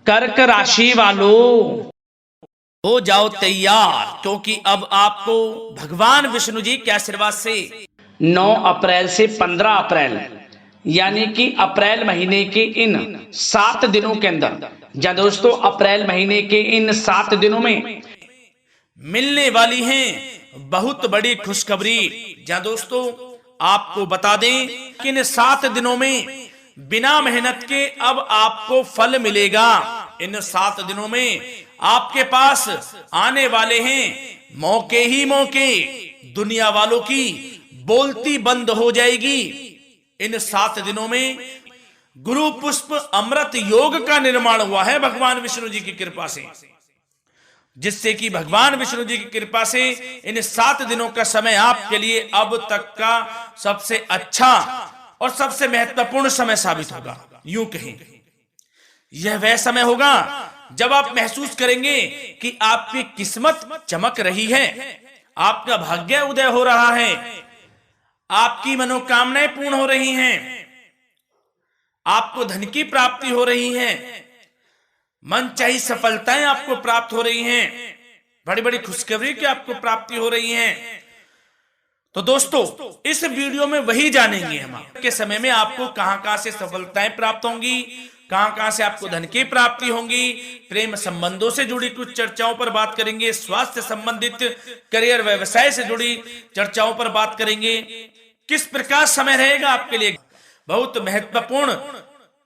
कर्क राशि वालों, हो जाओ तैयार, क्योंकि अब आपको भगवान विष्णु जी के आशीर्वाद से 9 अप्रैल से 15 अप्रैल यानी कि अप्रैल महीने के इन 7 दिनों के अंदर, या दोस्तों अप्रैल महीने के इन 7 दिनों में मिलने वाली हैं बहुत बड़ी खुशखबरी। जहां दोस्तों आपको बता दें कि इन 7 दिनों में बिना मेहनत के अब आपको फल मिलेगा। इन 7 दिनों में आपके पास आने वाले हैं मौके ही मौके। दुनिया वालों की बोलती बंद हो जाएगी। इन 7 दिनों में गुरु पुष्प अमृत योग का निर्माण हुआ है भगवान विष्णु जी की कृपा से, जिससे कि भगवान विष्णु जी की कृपा से इन 7 दिनों का समय आपके लिए अब तक का सबसे अच्छा और सबसे महत्वपूर्ण समय साबित होगा। यूं कहें यह वह समय होगा जब आप महसूस करेंगे कि आपकी किस्मत चमक रही है, आपका भाग्य उदय हो रहा है, आपकी मनोकामनाएं पूर्ण हो रही हैं, आपको धन की प्राप्ति हो रही है, मनचाही सफलताएं आपको प्राप्त हो रही हैं, बड़ी बड़ी खुशखबरी की आपको प्राप्ति हो रही है। तो दोस्तों इस वीडियो में वही जानेंगे हम के समय में आपको कहां कहां से सफलताएं प्राप्त होंगी, कहां कहां से आपको धन की प्राप्ति होंगी, प्रेम संबंधों से जुड़ी कुछ चर्चाओं पर बात करेंगे, स्वास्थ्य संबंधित करियर व्यवसाय से जुड़ी चर्चाओं पर बात करेंगे। किस प्रकार समय रहेगा आपके लिए, बहुत महत्वपूर्ण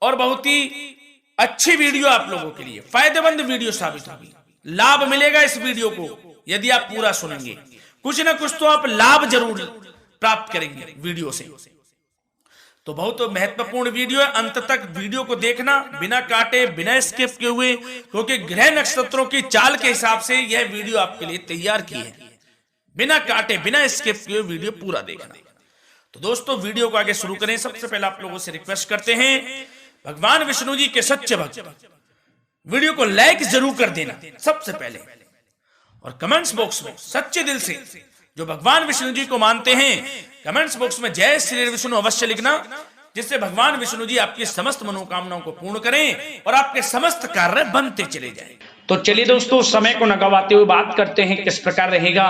और बहुत ही अच्छी वीडियो आप लोगों के लिए, फायदेमंद वीडियो साबित होगी। लाभ मिलेगा इस वीडियो को यदि आप पूरा सुनेंगे, कुछ ना कुछ तो आप लाभ जरूर प्राप्त करेंगे वीडियो से। तो बहुत महत्वपूर्ण वीडियो है, अंत तक वीडियो को देखना बिना काटे बिना स्किप किए हुए, क्योंकि ग्रह नक्षत्रों की चाल के हिसाब से यह वीडियो आपके लिए तैयार की है। बिना काटे बिना स्किप किए वीडियो पूरा देखना। तो दोस्तों वीडियो को आगे शुरू करें। सबसे पहले आप लोगों से रिक्वेस्ट करते हैं, भगवान विष्णु जी के सच्चे भक्त वीडियो को लाइक जरूर कर देना सबसे पहले, और कमेंट्स बॉक्स में सच्चे दिल से जो भगवान विष्णु जी को मानते हैं कमेंट्स बॉक्स में जय श्री विष्णु अवश्य लिखना, जिससे भगवान विष्णु जी आपकी समस्त मनोकामनाओं को पूर्ण करें और आपके समस्त कार्य बनते चले जाएं। तो चलिए दोस्तों समय को न गवाते हुए बात करते हैं किस प्रकार रहेगा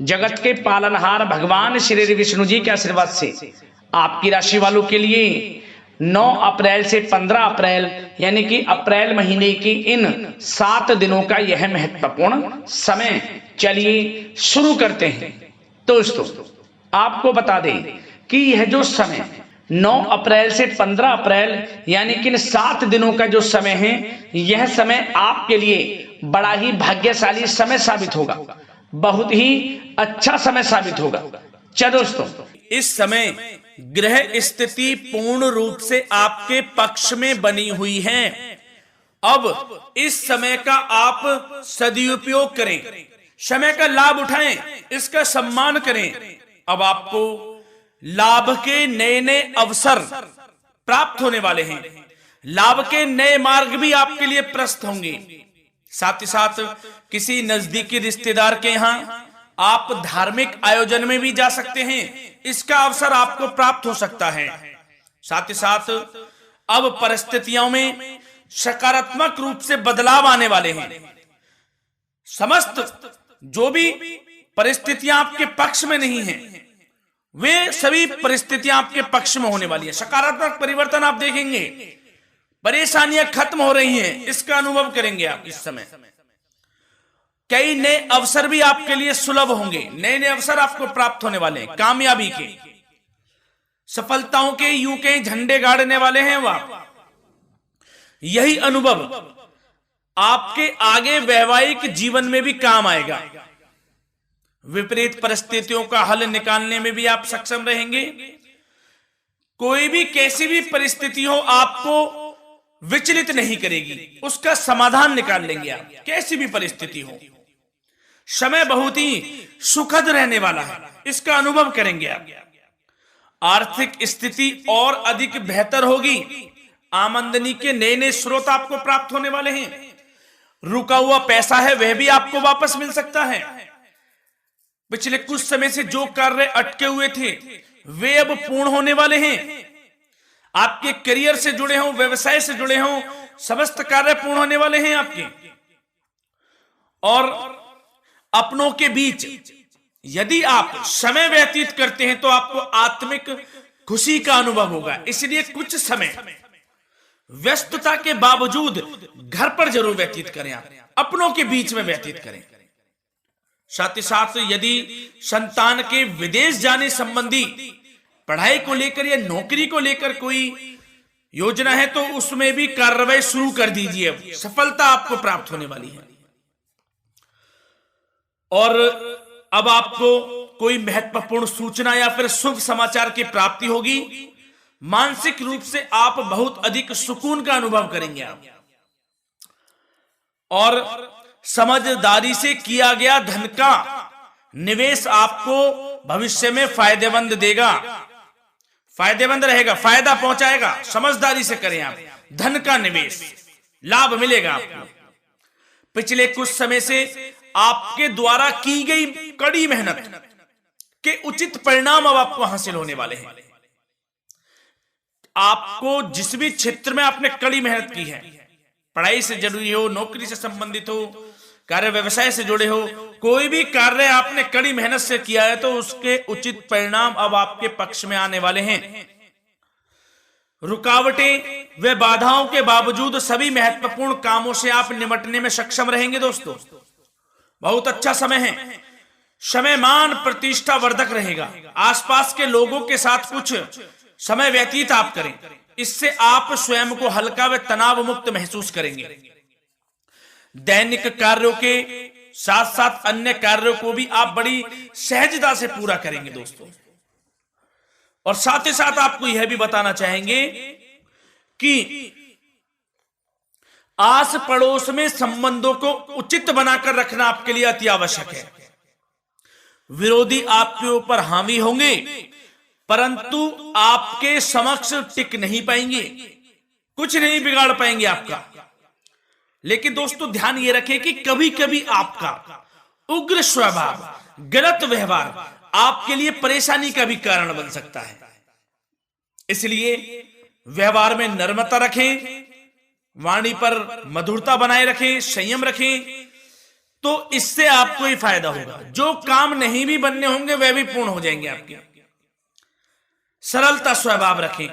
जगत के पालनहार भगवान श्री विष्णु जी के आशीर्वाद से आपकी राशि वालों के लिए 9 अप्रैल से 15 अप्रैल यानी कि अप्रैल महीने की इन 7 दिनों का यह महत्वपूर्ण समय। चलिए शुरू करते हैं। दोस्तों आपको बता दें कि यह जो समय 9 अप्रैल से 15 अप्रैल यानी कि इन 7 दिनों का जो समय है, यह समय आपके लिए बड़ा ही भाग्यशाली समय साबित होगा, बहुत ही अच्छा समय साबित होगा। चलो दोस्तों इस समय ग्रह स्थिति पूर्ण रूप से आपके पक्ष में बनी हुई है। अब इस समय का आप सदुपयोग करें, समय का लाभ उठाएं, इसका सम्मान करें। अब आपको लाभ के नए नए अवसर प्राप्त होने वाले हैं, लाभ के नए मार्ग भी आपके लिए प्रशस्त होंगे। साथ ही साथ किसी नजदीकी रिश्तेदार के यहां आप धार्मिक आयोजन में भी जा सकते हैं, इसका अवसर आपको प्राप्त हो सकता है। साथ ही साथ अब परिस्थितियों में सकारात्मक रूप से बदलाव आने वाले हैं। समस्त जो भी परिस्थितियां आपके पक्ष में नहीं हैं, वे सभी परिस्थितियां आपके पक्ष में होने वाली है। सकारात्मक परिवर्तन आप देखेंगे, परेशानियां खत्म हो रही हैं, इसका अनुभव करेंगे आप इस समय। कई नए अवसर भी आपके लिए सुलभ होंगे, नए नए अवसर आपको प्राप्त होने वाले हैं, कामयाबी के, सफलताओं के यूं के झंडे गाड़ने वाले हैं वह। यही अनुभव आपके आगे वैवाहिक जीवन में भी काम आएगा। विपरीत परिस्थितियों का हल निकालने में भी आप सक्षम रहेंगे। कोई भी कैसी भी परिस्थिति हो आपको विचलित नहीं करेगी, उसका समाधान निकाल लेंगे आप, कैसी भी परिस्थिति हो। समय बहुत ही सुखद रहने वाला है, इसका अनुभव करेंगे आप। आर्थिक स्थिति और अधिक बेहतर होगी, आमदनी के नए नए स्रोत आपको प्राप्त होने वाले हैं। रुका हुआ पैसा है वह भी आपको वापस मिल सकता है। पिछले कुछ समय से जो कार्य अटके हुए थे वे अब पूर्ण होने वाले हैं। आपके करियर से जुड़े हों, व्यवसाय से जुड़े हों, समस्त कार्य पूर्ण होने वाले हैं आपके। और अपनों के बीच यदि आप समय व्यतीत करते हैं तो आपको आत्मिक खुशी का अनुभव होगा। इसलिए कुछ समय व्यस्तता के बावजूद घर पर जरूर व्यतीत करें, आप अपनों के बीच में व्यतीत करें। साथ ही साथ यदि संतान के विदेश जाने संबंधी पढ़ाई को लेकर या नौकरी को लेकर कोई योजना है तो उसमें भी कार्रवाई शुरू कर दीजिए, सफलता आपको प्राप्त होने वाली है। और अब आपको कोई महत्वपूर्ण सूचना या फिर शुभ समाचार की प्राप्ति होगी। मानसिक रूप से आप बहुत अधिक सुकून का अनुभव करेंगे आप। और समझदारी से किया गया धन का निवेश आपको भविष्य में फायदेमंद देगा, फायदेमंद रहेगा, फायदा पहुंचाएगा। समझदारी से करें आप, धन का निवेश, लाभ मिलेगा आपको। पिछले कुछ समय से आपके द्वारा की गई कड़ी मेहनत के उचित परिणाम अब आपको हासिल होने वाले हैं। आपको जिस भी क्षेत्र में आपने कड़ी मेहनत की है, पढ़ाई से जुड़ी हो, नौकरी से संबंधित हो, कार्य व्यवसाय से जुड़े हो, कोई भी कार्य आपने कड़ी मेहनत से किया है तो उसके उचित परिणाम अब आपके पक्ष में आने वाले हैं। रुकावटें व बाधाओं के बावजूद सभी महत्वपूर्ण कामों से आप निपटने में सक्षम रहेंगे। दोस्तों बहुत अच्छा समय है, समय मान प्रतिष्ठा वर्धक रहेगा। आसपास के लोगों के साथ कुछ समय व्यतीत आप करें, इससे आप स्वयं को हल्का व तनाव मुक्त महसूस करेंगे। दैनिक कार्यों के साथ साथ अन्य कार्यों को भी आप बड़ी सहजता से पूरा करेंगे दोस्तों। और साथ ही साथ आपको यह भी बताना चाहेंगे कि आस पड़ोस में संबंधों को उचित बनाकर रखना आपके लिए अति आवश्यक है। विरोधी आपके ऊपर हावी होंगे परंतु आपके समक्ष टिक नहीं पाएंगे, कुछ नहीं बिगाड़ पाएंगे आपका। लेकिन दोस्तों ध्यान ये रखें कि कभी कभी आपका उग्र स्वभाव, गलत व्यवहार आपके लिए परेशानी का भी कारण बन सकता है। इसलिए व्यवहार में नम्रता रखें, वाणी पर मधुरता बनाए रखें, संयम रखें, तो इससे आपको ही फायदा होगा। जो काम नहीं भी बनने होंगे वह भी पूर्ण हो जाएंगे आपके। सरलता स्वभाव रखें।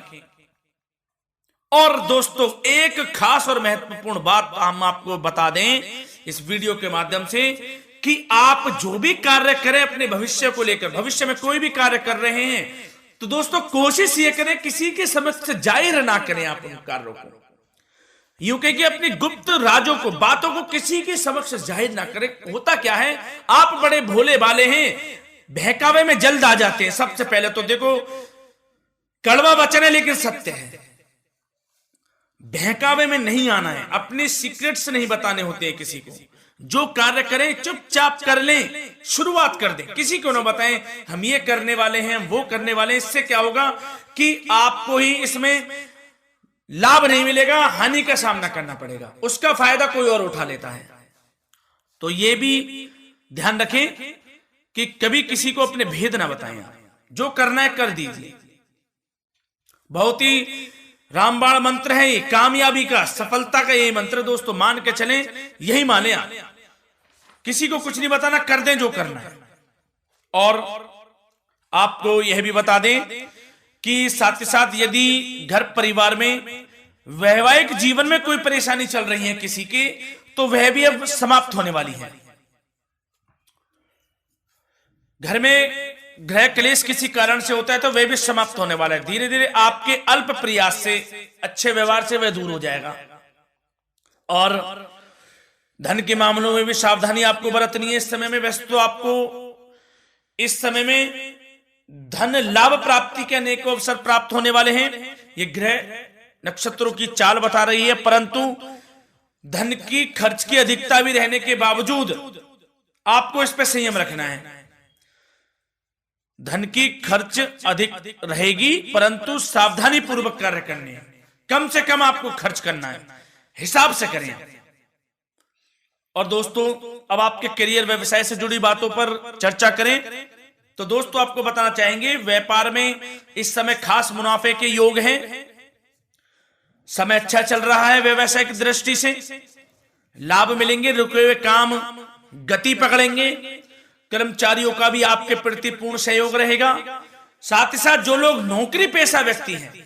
और दोस्तों एक खास और महत्वपूर्ण बात हम आपको बता दें इस वीडियो के माध्यम से कि आप जो भी कार्य करें अपने भविष्य को लेकर, भविष्य में कोई भी कार्य कर रहे हैं तो दोस्तों कोशिश ये करें किसी के समक्ष जाहिर ना करें आप उन कार्यों को। यूं कह कि अपनी गुप्त राजों को, बातों को किसी के समक्ष जाहिर ना करें। होता क्या है, आप बड़े भोले भाले हैं, बहकावे में जल्द आ जाते हैं। सबसे पहले तो देखो कड़वा वचन है लेकिन सत्य है, बहकावे में नहीं आना है, अपने सीक्रेट्स नहीं बताने होते हैं किसी को। जो कार्य करें चुपचाप कर लें, शुरुआत कर दें, किसी को ना बताएं हम ये करने वाले हैं, वो करने वाले हैं। इससे क्या होगा कि आपको ही इसमें लाभ नहीं मिलेगा, हानि का सामना करना पड़ेगा, उसका फायदा कोई और उठा लेता है। तो ये भी ध्यान रखें कि कभी किसी को अपने भेद ना बताएं, जो करना है कर दीजिए। बहुत ही रामबाण मंत्र है ये, कामयाबी का, सफलता का यही मंत्र दोस्तों, मान के चलें, यही माने आप। किसी को कुछ नहीं बताना, कर दें जो करना है। और आपको यह भी बता दें कि साथ ही साथ यदि घर परिवार में वैवाहिक जीवन में कोई परेशानी चल रही है किसी के, तो वह भी अब समाप्त होने वाली है। घर में गृह क्लेश किसी कारण से होता है तो वह भी समाप्त होने वाला है। धीरे धीरे आपके अल्प प्रयास से, अच्छे व्यवहार से वह दूर हो जाएगा। और धन के मामलों में भी सावधानी आपको बरतनी है इस समय में। वैसे तो आपको इस समय में धन लाभ प्राप्ति के अनेक अवसर प्राप्त होने वाले हैं, ये ग्रह नक्षत्रों की चाल बता रही है। परंतु धन की खर्च की अधिकता भी रहने के बावजूद आपको इस पर संयम रखना है। धन की खर्च अधिक रहेगी परंतु सावधानी पूर्वक कार्य करने हैं, कम से कम आपको खर्च करना है, हिसाब से करें। और दोस्तों अब आपके करियर व्यवसाय से जुड़ी बातों पर चर्चा करें तो दोस्तों आपको बताना चाहेंगे व्यापार में इस समय खास मुनाफे के योग हैं। समय अच्छा चल रहा है व्यवसाय की दृष्टि से, लाभ मिलेंगे, रुके हुए काम गति पकड़ेंगे, कर्मचारियों का भी आपके प्रति पूर्ण सहयोग रहेगा। साथ ही साथ जो लोग नौकरी पेशा व्यक्ति हैं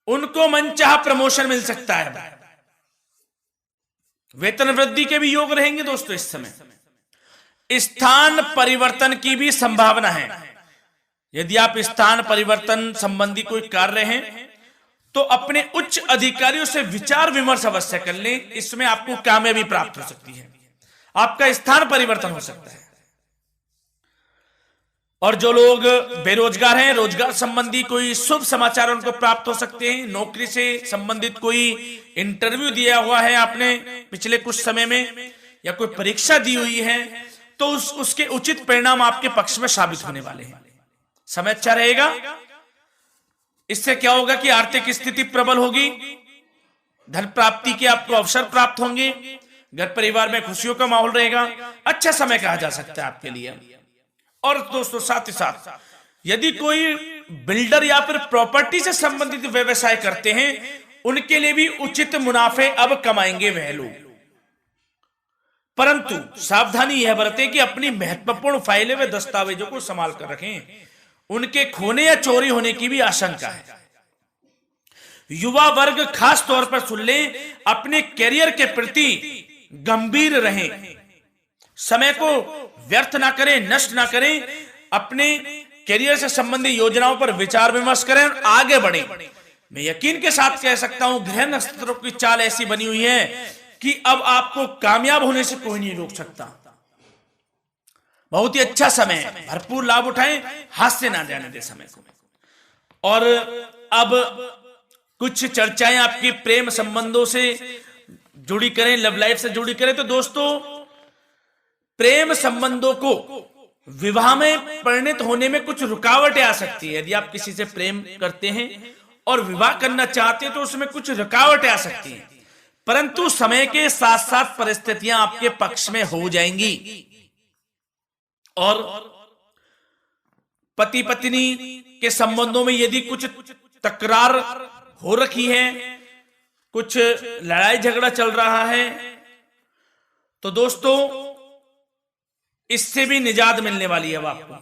उनको मनचाहा प्रमोशन मिल सकता है, वेतन वृद्धि के भी योग रहेंगे। दोस्तों इस समय स्थान परिवर्तन की भी संभावना है। यदि आप स्थान परिवर्तन संबंधी कोई कार्य हैं तो अपने उच्च अधिकारियों से विचार विमर्श अवश्य कर लें, इसमें आपको कामयाबी प्राप्त हो सकती है, आपका स्थान परिवर्तन हो सकता है। और जो लोग बेरोजगार हैं, रोजगार संबंधी कोई शुभ समाचार उनको प्राप्त हो सकते हैं। नौकरी से संबंधित कोई इंटरव्यू दिया हुआ है आपने पिछले कुछ समय में, या कोई परीक्षा दी हुई है, तो उसके उचित परिणाम आपके पक्ष में साबित होने वाले हैं। समय अच्छा रहेगा। इससे क्या होगा कि आर्थिक स्थिति प्रबल होगी, धन प्राप्ति के आपको अवसर प्राप्त होंगे, घर परिवार में खुशियों का माहौल रहेगा। अच्छा समय कहा जा सकता है आपके लिए। और दोस्तों साथ ही साथ यदि कोई बिल्डर या फिर प्रॉपर्टी से संबंधित व्यवसाय करते हैं, उनके लिए भी उचित मुनाफे अब कमाएंगे वह लोग। परंतु सावधानी यह बरतें कि अपनी महत्वपूर्ण फाइलें व दस्तावेजों को संभाल कर रखें, उनके खोने या चोरी होने की भी आशंका है। युवा वर्ग खास तौर पर सुन लें, अपने करियर के प्रति गंभीर रहें, समय को व्यर्थ ना करें, नष्ट ना करें, अपने करियर से संबंधित योजनाओं पर विचार विमर्श करें और आगे बढ़ें। मैं यकीन के साथ कह सकता हूं ग्रह नक्षत्रों की चाल ऐसी बनी हुई है कि अब आपको कामयाब होने से कोई नहीं रोक सकता। बहुत ही अच्छा समय है, भरपूर लाभ उठाएं, हाथ से ना जाने दे समय को। और अब कुछ चर्चाएं आपकी प्रेम संबंधों से जुड़ी करें, लव लाइफ से जुड़ी करें। तो दोस्तों प्रेम संबंधों को विवाह में परिणत होने में कुछ रुकावटें आ सकती है। यदि आप किसी से प्रेम करते हैं और विवाह करना चाहते हैं तो उसमें कुछ रुकावटें आ सकती हैं, परंतु समय के साथ साथ परिस्थितियां आपके पक्ष में हो जाएंगी। और पति पत्नी के संबंधों में यदि कुछ तकरार हो रखी है, कुछ लड़ाई झगड़ा चल रहा है, तो दोस्तों इससे भी निजात मिलने वाली है अब आपको,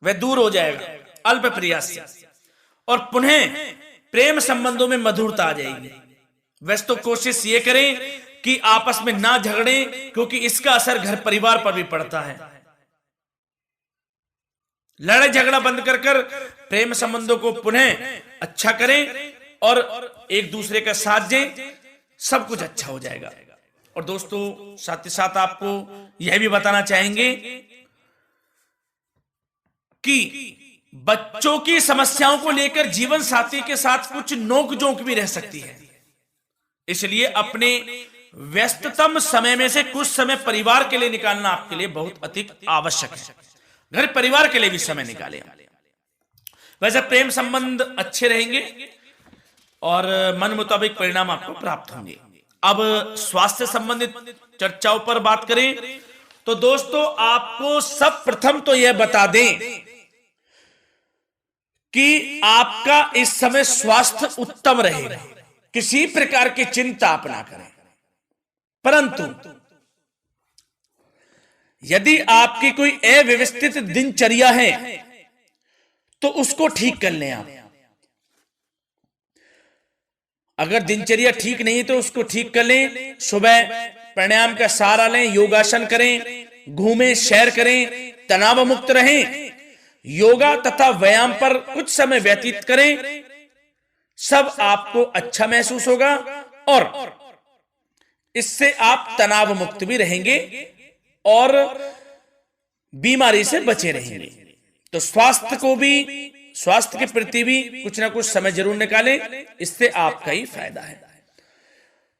वह दूर हो जाएगा अल्प प्रयास से, और पुनः प्रेम संबंधों में मधुरता आ जाएगी। वैसे तो कोशिश ये करें कि आपस में ना झगड़ें, क्योंकि इसका असर घर परिवार पर भी पड़ता है। लड़ाई झगड़ा बंद कर कर प्रेम संबंधों को पुनः अच्छा करें और एक दूसरे का साथ दें, सब कुछ अच्छा हो जाएगा। और दोस्तों साथ ही साथ आपको यह भी बताना चाहेंगे कि बच्चों की समस्याओं को लेकर जीवन साथी के साथ कुछ नोकझोंक भी रह सकती है, इसलिए अपने व्यस्ततम समय में से कुछ समय परिवार के लिए निकालना आपके लिए बहुत अधिक आवश्यक है। घर परिवार के लिए भी समय निकालें। वैसे प्रेम संबंध अच्छे रहेंगे और मन मुताबिक परिणाम आपको प्राप्त होंगे। अब स्वास्थ्य संबंधित चर्चाओं पर बात करें तो दोस्तों आपको सब प्रथम तो यह बता दें कि आपका इस समय स्वास्थ्य उत्तम रहेगा, किसी प्रकार की चिंता आप ना करें। परंतु यदि आपकी कोई अव्यवस्थित दिनचर्या है तो उसको ठीक कर लें आप। अगर दिनचर्या ठीक नहीं तो उसको ठीक कर लें। सुबह प्राणायाम का सहारा लें, योगासन करें, घूमें, सैर करें, तनाव मुक्त रहें, योगा तथा व्यायाम पर कुछ समय व्यतीत करें। सब आपको अच्छा महसूस होगा और इससे आप तनाव मुक्त भी रहेंगे और बीमारी से बचे रहेंगे। तो स्वास्थ्य के प्रति भी कुछ ना कुछ समय जरूर निकालें, इससे आपका ही फायदा है।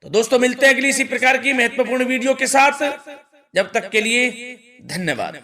तो दोस्तों मिलते हैं अगली इसी प्रकार की महत्वपूर्ण वीडियो के साथ। जब तक के लिए धन्यवाद।